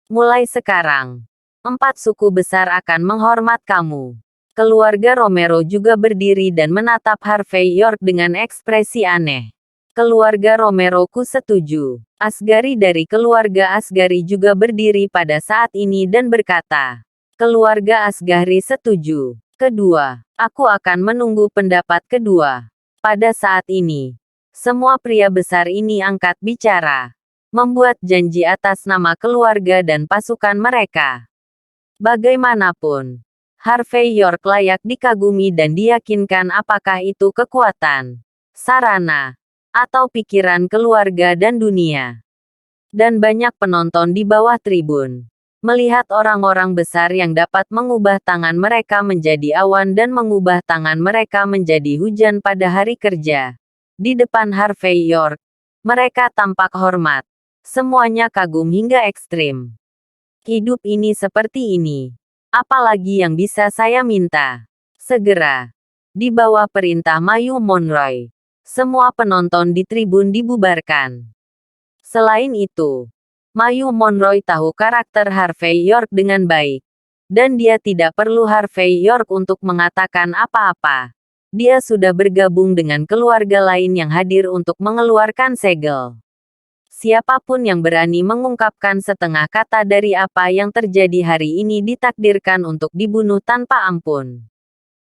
Mulai sekarang, 4 suku besar akan menghormat kamu. Keluarga Romero juga berdiri dan menatap Harvey York dengan ekspresi aneh. Keluarga Romero ku setuju. Asgari dari keluarga Asgari juga berdiri pada saat ini dan berkata, keluarga Asgari setuju. Kedua, aku akan menunggu pendapat kedua. Pada saat ini, semua pria besar ini angkat bicara, membuat janji atas nama keluarga dan pasukan mereka. Bagaimanapun, Harvey York layak dikagumi dan diyakinkan apakah itu kekuatan, sarana, atau pikiran keluarga dan dunia. Dan banyak penonton di bawah tribun, melihat orang-orang besar yang dapat mengubah tangan mereka menjadi awan dan mengubah tangan mereka menjadi hujan pada hari kerja. Di depan Harvey York, mereka tampak hormat. Semuanya kagum hingga ekstrim. Hidup ini seperti ini. Apalagi yang bisa saya minta? Segera. Di bawah perintah Mayu Monroy, semua penonton di tribun dibubarkan. Selain itu, Mayu Monroy tahu karakter Harvey York dengan baik. Dan dia tidak perlu Harvey York untuk mengatakan apa-apa. Dia sudah bergabung dengan keluarga lain yang hadir untuk mengeluarkan segel. Siapapun yang berani mengungkapkan setengah kata dari apa yang terjadi hari ini ditakdirkan untuk dibunuh tanpa ampun.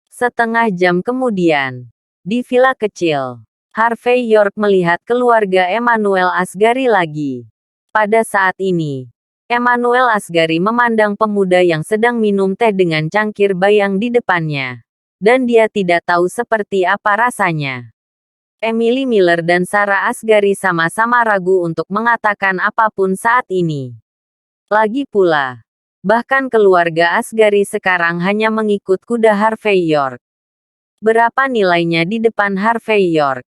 Setengah jam kemudian, di villa kecil, Harvey York melihat keluarga Emmanuel Asghari lagi. Pada saat ini, Emmanuel Asghari memandang pemuda yang sedang minum teh dengan cangkir bayang di depannya. Dan dia tidak tahu seperti apa rasanya. Emily Miller dan Sarah Asghari sama-sama ragu untuk mengatakan apapun saat ini. Lagi pula, bahkan keluarga Asghari sekarang hanya mengikut kuda Harvey York. Berapa nilainya di depan Harvey York?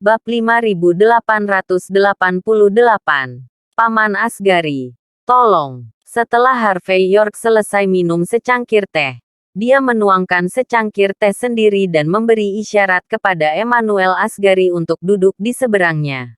Bab 5888. Paman Asghari. Tolong. Setelah Harvey York selesai minum secangkir teh, dia menuangkan secangkir teh sendiri dan memberi isyarat kepada Emmanuel Asghari untuk duduk di seberangnya.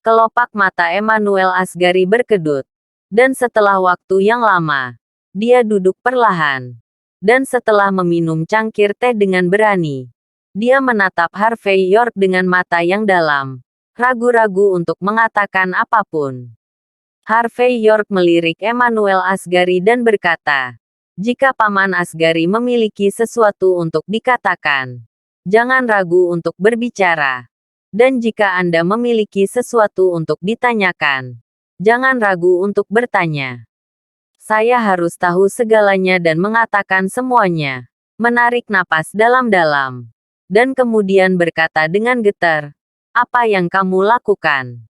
Kelopak mata Emmanuel Asghari berkedut. Dan setelah waktu yang lama, dia duduk perlahan. Dan setelah meminum cangkir teh dengan berani, dia menatap Harvey York dengan mata yang dalam, ragu-ragu untuk mengatakan apapun. Harvey York melirik Emmanuel Asghari dan berkata, "Jika Paman Asghari memiliki sesuatu untuk dikatakan, jangan ragu untuk berbicara. Dan jika Anda memiliki sesuatu untuk ditanyakan, jangan ragu untuk bertanya. Saya harus tahu segalanya dan mengatakan semuanya." Menarik napas dalam-dalam. Dan kemudian berkata dengan getar, "Apa yang kamu lakukan?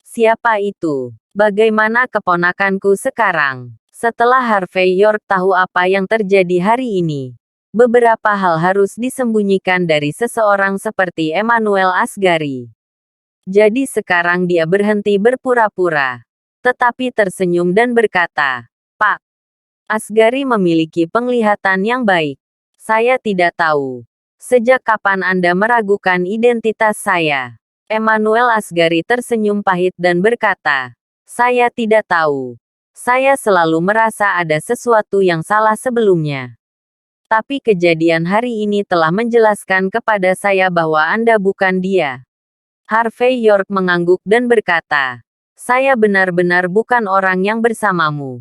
Siapa itu? Bagaimana keponakanku sekarang?" Setelah Harvey York tahu apa yang terjadi hari ini, beberapa hal harus disembunyikan dari seseorang seperti Emmanuel Asghari. Jadi sekarang dia berhenti berpura-pura, tetapi tersenyum dan berkata, "Pak Asghari memiliki penglihatan yang baik. Saya tidak tahu. Sejak kapan Anda meragukan identitas saya?" Emmanuel Asghari tersenyum pahit dan berkata, "Saya tidak tahu. Saya selalu merasa ada sesuatu yang salah sebelumnya. Tapi kejadian hari ini telah menjelaskan kepada saya bahwa Anda bukan dia." Harvey York mengangguk dan berkata, "Saya benar-benar bukan orang yang bersamamu."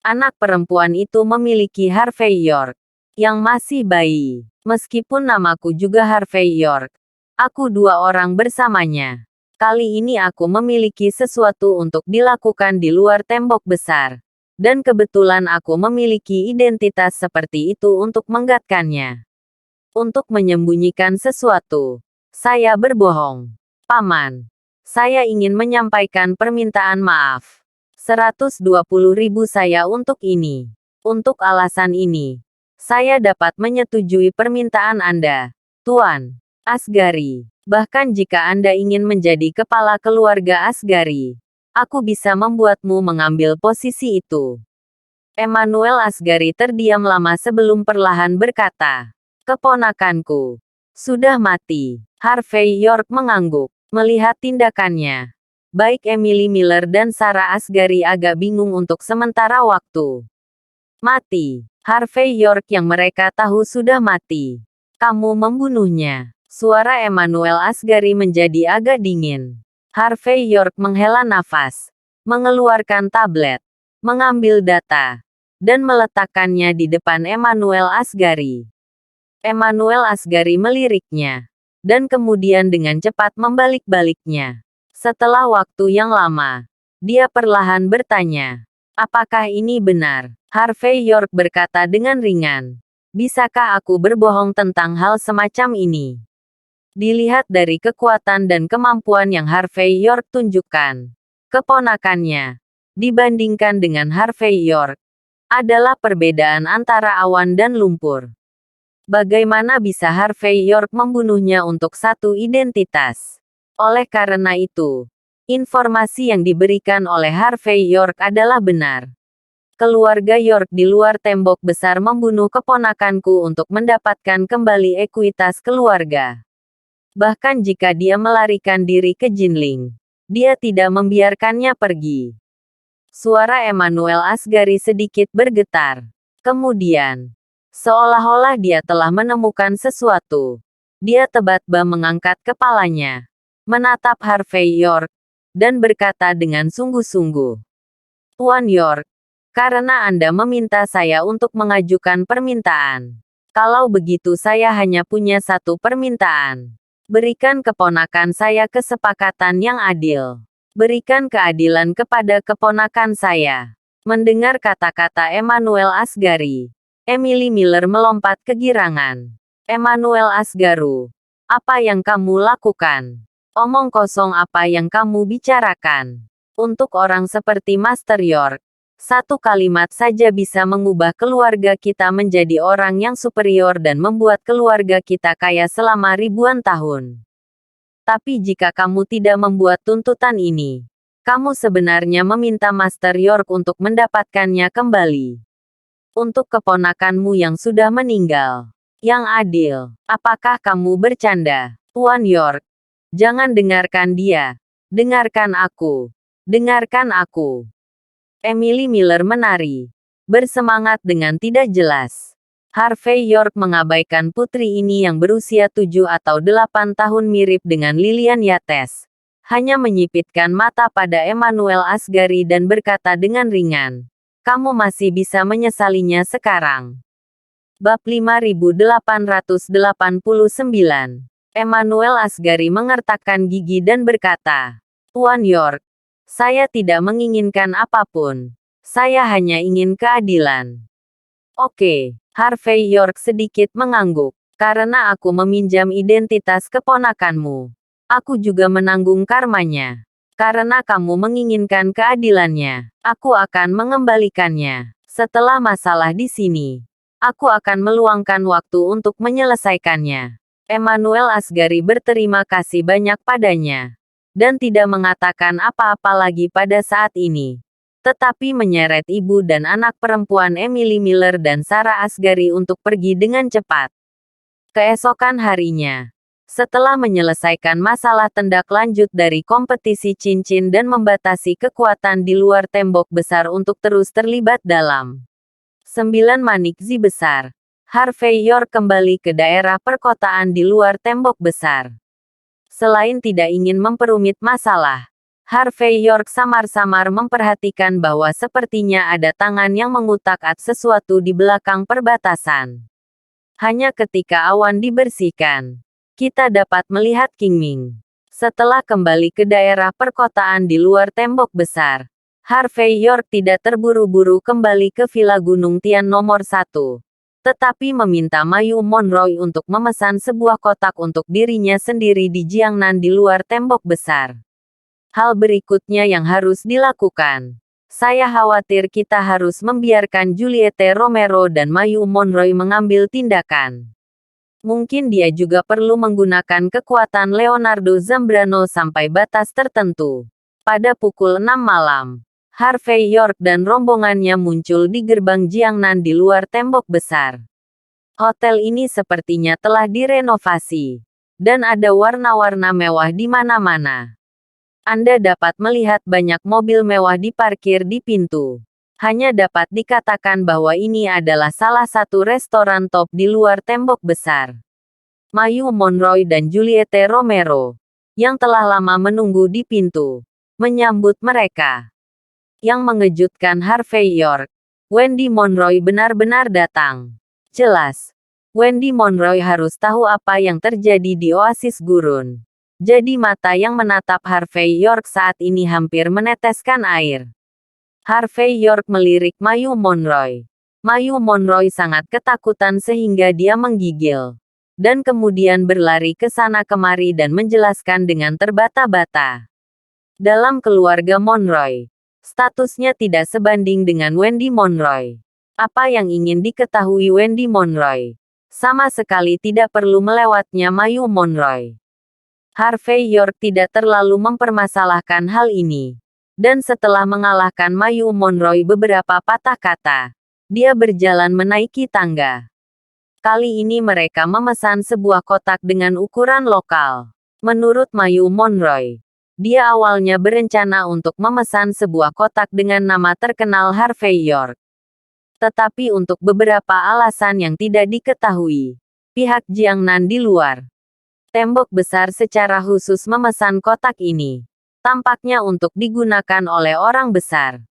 Anak perempuan itu memiliki Harvey York, yang masih bayi. Meskipun namaku juga Harvey York, aku dua orang bersamanya. Kali ini aku memiliki sesuatu untuk dilakukan di luar tembok besar. Dan kebetulan aku memiliki identitas seperti itu untuk menggatkannya. Untuk menyembunyikan sesuatu, saya berbohong. Paman, saya ingin menyampaikan permintaan maaf. 120.000 saya untuk ini. Untuk alasan ini, saya dapat menyetujui permintaan Anda, Tuan Asghari. Bahkan jika Anda ingin menjadi kepala keluarga Asghari, aku bisa membuatmu mengambil posisi itu." Emmanuel Asghari terdiam lama sebelum perlahan berkata, "Keponakanku sudah mati." Harvey York mengangguk. Melihat tindakannya, baik Emily Miller dan Sarah Asghari agak bingung untuk sementara waktu. "Mati." Harvey York yang mereka tahu sudah mati. "Kamu membunuhnya." Suara Emmanuel Asghari menjadi agak dingin. Harvey York menghela nafas, mengeluarkan tablet, mengambil data, dan meletakkannya di depan Emmanuel Asghari. Emmanuel Asghari meliriknya, dan kemudian dengan cepat membalik-baliknya. Setelah waktu yang lama, dia perlahan bertanya, "Apakah ini benar?" Harvey York berkata dengan ringan, "Bisakah aku berbohong tentang hal semacam ini?" Dilihat dari kekuatan dan kemampuan yang Harvey York tunjukkan, keponakannya, dibandingkan dengan Harvey York, adalah perbedaan antara awan dan lumpur. Bagaimana bisa Harvey York membunuhnya untuk satu identitas? Oleh karena itu, informasi yang diberikan oleh Harvey York adalah benar. Keluarga York di luar tembok besar membunuh keponakanku untuk mendapatkan kembali ekuitas keluarga. Bahkan jika dia melarikan diri ke Jinling, dia tidak membiarkannya pergi. Suara Emmanuel Asgari sedikit bergetar. Kemudian, seolah-olah dia telah menemukan sesuatu. Dia tiba-tiba mengangkat kepalanya, menatap Harvey York, dan berkata dengan sungguh-sungguh, "Tuan York, karena Anda meminta saya untuk mengajukan permintaan. Kalau begitu saya hanya punya satu permintaan. Berikan keponakan saya kesepakatan yang adil. Berikan keadilan kepada keponakan saya." Mendengar kata-kata Emmanuel Asgari, Emily Miller melompat kegirangan. "Emmanuel Asgaru, apa yang kamu lakukan? Omong kosong apa yang kamu bicarakan? Untuk orang seperti Master York, satu kalimat saja bisa mengubah keluarga kita menjadi orang yang superior dan membuat keluarga kita kaya selama ribuan tahun. Tapi jika kamu tidak membuat tuntutan ini, kamu sebenarnya meminta Master York untuk mendapatkannya kembali. Untuk keponakanmu yang sudah meninggal. Yang adil. Apakah kamu bercanda, Tuan York? Jangan dengarkan dia. Dengarkan aku. Dengarkan aku." Emily Miller menari, bersemangat dengan tidak jelas. Harvey York mengabaikan putri ini yang berusia 7 atau 8 tahun mirip dengan Lilian Yates. Hanya menyipitkan mata pada Emmanuel Asgari dan berkata dengan ringan, "Kamu masih bisa menyesalinya sekarang." Bab 5889. Emmanuel Asgari mengertakkan gigi dan berkata, "Tuan York, saya tidak menginginkan apapun. Saya hanya ingin keadilan." "Oke." Harvey York sedikit mengangguk. "Karena aku meminjam identitas keponakanmu, aku juga menanggung karmanya. Karena kamu menginginkan keadilannya, aku akan mengembalikannya. Setelah masalah di sini, aku akan meluangkan waktu untuk menyelesaikannya." Emmanuel Asgari berterima kasih banyak padanya, dan tidak mengatakan apa-apa lagi pada saat ini. Tetapi menyeret ibu dan anak perempuan Emily Miller dan Sarah Asgari untuk pergi dengan cepat. Keesokan harinya, setelah menyelesaikan masalah tindak lanjut dari kompetisi cincin dan membatasi kekuatan di luar tembok besar untuk terus terlibat dalam 9 manikzi besar, Harvey York kembali ke daerah perkotaan di luar tembok besar. Selain tidak ingin memperumit masalah, Harvey York samar-samar memperhatikan bahwa sepertinya ada tangan yang mengutak-atik sesuatu di belakang perbatasan. Hanya ketika awan dibersihkan, kita dapat melihat King Ming. Setelah kembali ke daerah perkotaan di luar tembok besar, Harvey York tidak terburu-buru kembali ke Villa Gunung Tian nomor 1. Tetapi meminta Mayu Monroy untuk memesan sebuah kotak untuk dirinya sendiri di Jiangnan di luar tembok besar. Hal berikutnya yang harus dilakukan. Saya khawatir kita harus membiarkan Juliette Romero dan Mayu Monroy mengambil tindakan. Mungkin dia juga perlu menggunakan kekuatan Leonardo Zambrano sampai batas tertentu. Pada pukul 6 malam, Harvey York dan rombongannya muncul di gerbang Jiangnan di luar tembok besar. Hotel ini sepertinya telah direnovasi, dan ada warna-warna mewah di mana-mana. Anda dapat melihat banyak mobil mewah diparkir di pintu. Hanya dapat dikatakan bahwa ini adalah salah satu restoran top di luar tembok besar. Mayu Monroy dan Juliette Romero, yang telah lama menunggu di pintu, menyambut mereka. Yang mengejutkan Harvey York, Wendy Monroy benar-benar datang. Jelas, Wendy Monroy harus tahu apa yang terjadi di oasis gurun. Jadi mata yang menatap Harvey York saat ini hampir meneteskan air. Harvey York melirik Mayu Monroy. Mayu Monroy sangat ketakutan sehingga dia menggigil. Dan kemudian berlari ke sana kemari dan menjelaskan dengan terbata-bata. Dalam keluarga Monroy, statusnya tidak sebanding dengan Wendy Monroy. Apa yang ingin diketahui Wendy Monroy? Sama sekali tidak perlu melewatnya Mayu Monroy. Harvey York tidak terlalu mempermasalahkan hal ini. Dan setelah mengalahkan Mayu Monroy beberapa patah kata, dia berjalan menaiki tangga. Kali ini mereka memesan sebuah kotak dengan ukuran lokal. Menurut Mayu Monroy, dia awalnya berencana untuk memesan sebuah kotak dengan nama terkenal Harvey York. Tetapi untuk beberapa alasan yang tidak diketahui, pihak Jiangnan di luar tembok besar secara khusus memesan kotak ini. Tampaknya untuk digunakan oleh orang besar.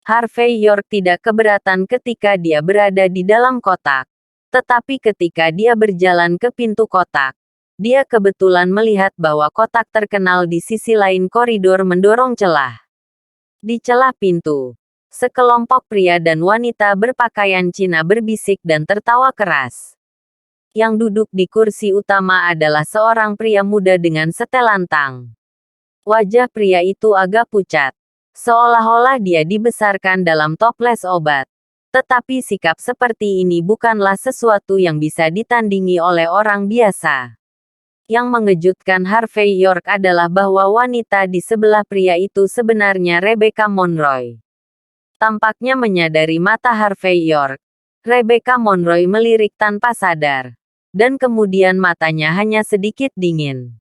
Harvey York tidak keberatan ketika dia berada di dalam kotak. Tetapi ketika dia berjalan ke pintu kotak, dia kebetulan melihat bahwa kotak terkenal di sisi lain koridor mendorong celah. Di celah pintu, sekelompok pria dan wanita berpakaian Cina berbisik dan tertawa keras. Yang duduk di kursi utama adalah seorang pria muda dengan setelan tang. Wajah pria itu agak pucat, seolah-olah dia dibesarkan dalam toples obat. Tetapi sikap seperti ini bukanlah sesuatu yang bisa ditandingi oleh orang biasa. Yang mengejutkan Harvey York adalah bahwa wanita di sebelah pria itu sebenarnya Rebecca Monroy. Tampaknya menyadari mata Harvey York, Rebecca Monroy melirik tanpa sadar. Dan kemudian matanya hanya sedikit dingin.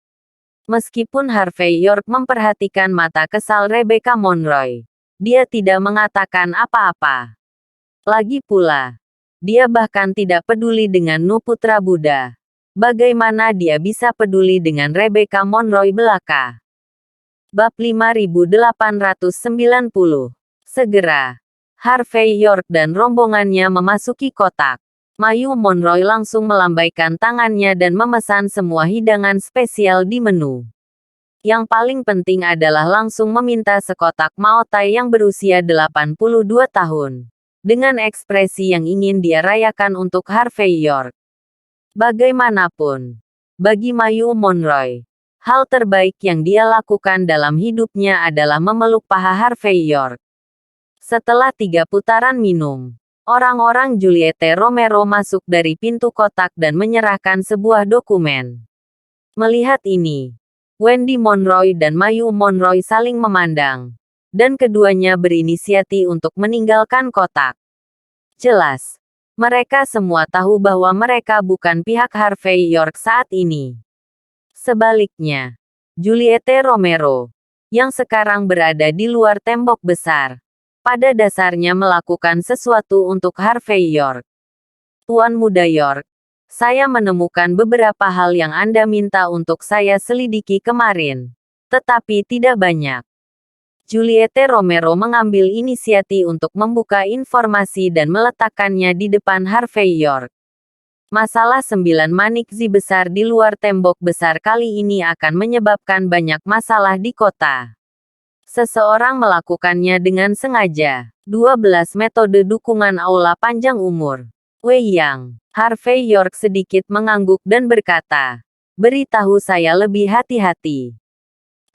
Meskipun Harvey York memperhatikan mata kesal Rebecca Monroy, dia tidak mengatakan apa-apa. Lagi pula, dia bahkan tidak peduli dengan Nu Putra Buddha. Bagaimana dia bisa peduli dengan Rebecca Monroy belaka? Bab 5890. Segera, Harvey York dan rombongannya memasuki kotak. Mayu Monroy langsung melambaikan tangannya dan memesan semua hidangan spesial di menu. Yang paling penting adalah langsung meminta sekotak Mao Tai yang berusia 82 tahun. Dengan ekspresi yang ingin dia rayakan untuk Harvey York. Bagaimanapun, bagi Mayu Monroy, hal terbaik yang dia lakukan dalam hidupnya adalah memeluk paha Harvey York. Setelah 3 putaran minum, orang-orang Juliette Romero masuk dari pintu kotak dan menyerahkan sebuah dokumen. Melihat ini, Wendy Monroy dan Mayu Monroy saling memandang. Dan keduanya berinisiatif untuk meninggalkan kotak. Jelas, mereka semua tahu bahwa mereka bukan pihak Harvey York saat ini. Sebaliknya, Juliette Romero, yang sekarang berada di luar tembok besar, pada dasarnya melakukan sesuatu untuk Harvey York. Tuan Muda York, saya menemukan beberapa hal yang Anda minta untuk saya selidiki kemarin. Tetapi tidak banyak. Juliette Romero mengambil inisiatif untuk membuka informasi dan meletakkannya di depan Harvey York. Masalah 9 Manikzi besar di luar tembok besar kali ini akan menyebabkan banyak masalah di kota. Seseorang melakukannya dengan sengaja. 12 metode dukungan aula panjang umur. Wei Yang. Harvey York sedikit mengangguk dan berkata, "Beritahu saya lebih hati-hati.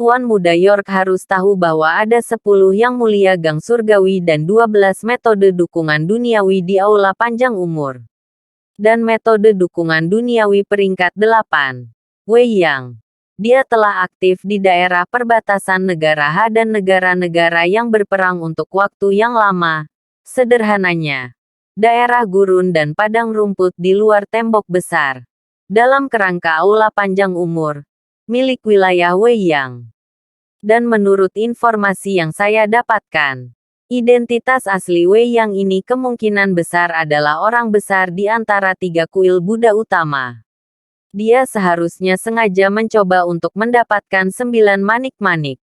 Tuan Muda York harus tahu bahwa ada 10 yang mulia gang surgawi dan 12 metode dukungan duniawi di aula panjang umur. Dan metode dukungan duniawi peringkat 8. Wei Yang. Dia telah aktif di daerah perbatasan negara H dan negara-negara yang berperang untuk waktu yang lama. Sederhananya, daerah gurun dan padang rumput di luar tembok besar. Dalam kerangka aula panjang umur, milik wilayah Wei Yang. Dan menurut informasi yang saya dapatkan, identitas asli Wei Yang ini kemungkinan besar adalah orang besar di antara 3 kuil Buddha utama. Dia seharusnya sengaja mencoba untuk mendapatkan 9 manik-manik.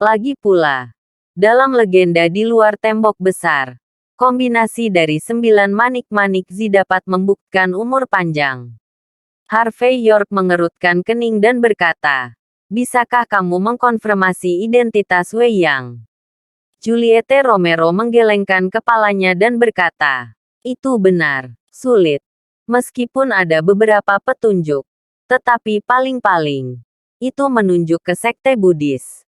Lagi pula, dalam legenda di luar tembok besar, kombinasi dari 9 manik-manik dapat membuktikan umur panjang. Harvey York mengerutkan kening dan berkata, "Bisakah kamu mengkonfirmasi identitas Wei Yang?" Juliette Romero menggelengkan kepalanya dan berkata, "Itu benar, sulit. Meskipun ada beberapa petunjuk. Tetapi paling-paling, itu menunjuk ke sekte Buddhis.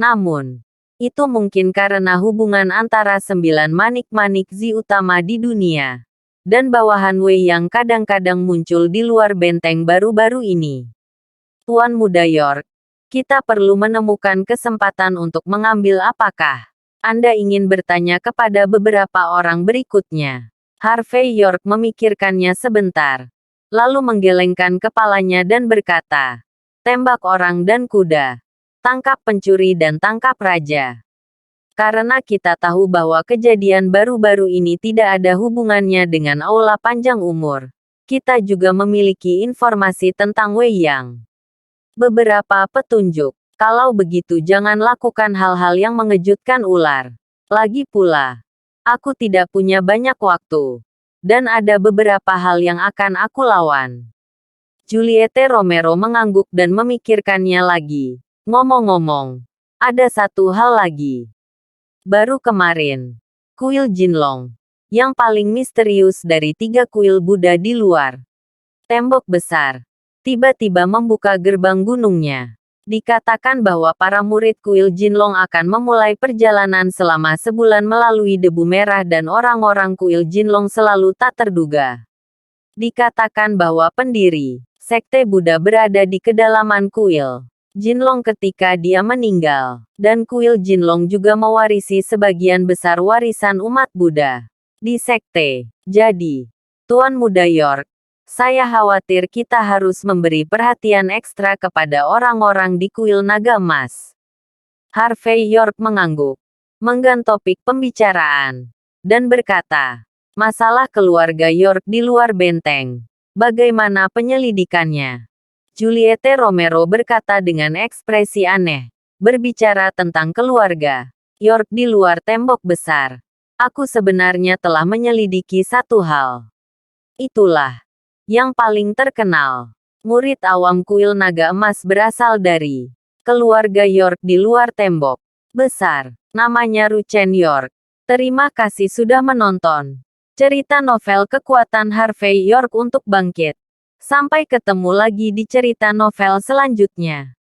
Namun, itu mungkin karena hubungan antara 9 manik-manik utama di dunia. Dan bawahan Wei yang kadang-kadang muncul di luar benteng baru-baru ini. Tuan Muda York, Kita perlu menemukan kesempatan untuk mengambil apakah Anda ingin bertanya kepada beberapa orang berikutnya. Harvey York memikirkannya sebentar, lalu menggelengkan kepalanya dan berkata, tembak orang dan kuda, tangkap pencuri dan tangkap raja. Karena kita tahu bahwa kejadian baru-baru ini tidak ada hubungannya dengan aula panjang umur, kita juga memiliki informasi tentang Wei Yang. Beberapa petunjuk. Kalau begitu jangan lakukan hal-hal yang mengejutkan ular. Lagi pula, aku tidak punya banyak waktu. Dan ada beberapa hal yang akan aku lawan. Juliette Romero mengangguk dan memikirkannya lagi. Ngomong-ngomong, ada satu hal lagi. Baru kemarin, kuil Jinlong, yang paling misterius dari 3 kuil Buddha di luar tembok besar, tiba-tiba membuka gerbang gunungnya. Dikatakan bahwa para murid kuil Jinlong akan memulai perjalanan selama sebulan melalui debu merah dan orang-orang kuil Jinlong selalu tak terduga. Dikatakan bahwa pendiri sekte Buddha berada di kedalaman kuil Jinlong ketika dia meninggal, dan kuil Jinlong juga mewarisi sebagian besar warisan umat Buddha di sekte. Jadi, Tuan Muda York, saya khawatir kita harus memberi perhatian ekstra kepada orang-orang di kuil naga emas. Harvey York mengangguk, mengganti topik pembicaraan, dan berkata, masalah keluarga York di luar benteng. Bagaimana penyelidikannya? Juliette Romero berkata dengan ekspresi aneh. Berbicara tentang keluarga York di luar tembok besar. Aku sebenarnya telah menyelidiki satu hal. Itulah yang paling terkenal. Murid awam kuil naga emas berasal dari keluarga York di luar tembok besar. Namanya Ruchen York. Terima kasih sudah menonton cerita novel kekuatan Harvey York untuk bangkit. Sampai ketemu lagi di cerita novel selanjutnya.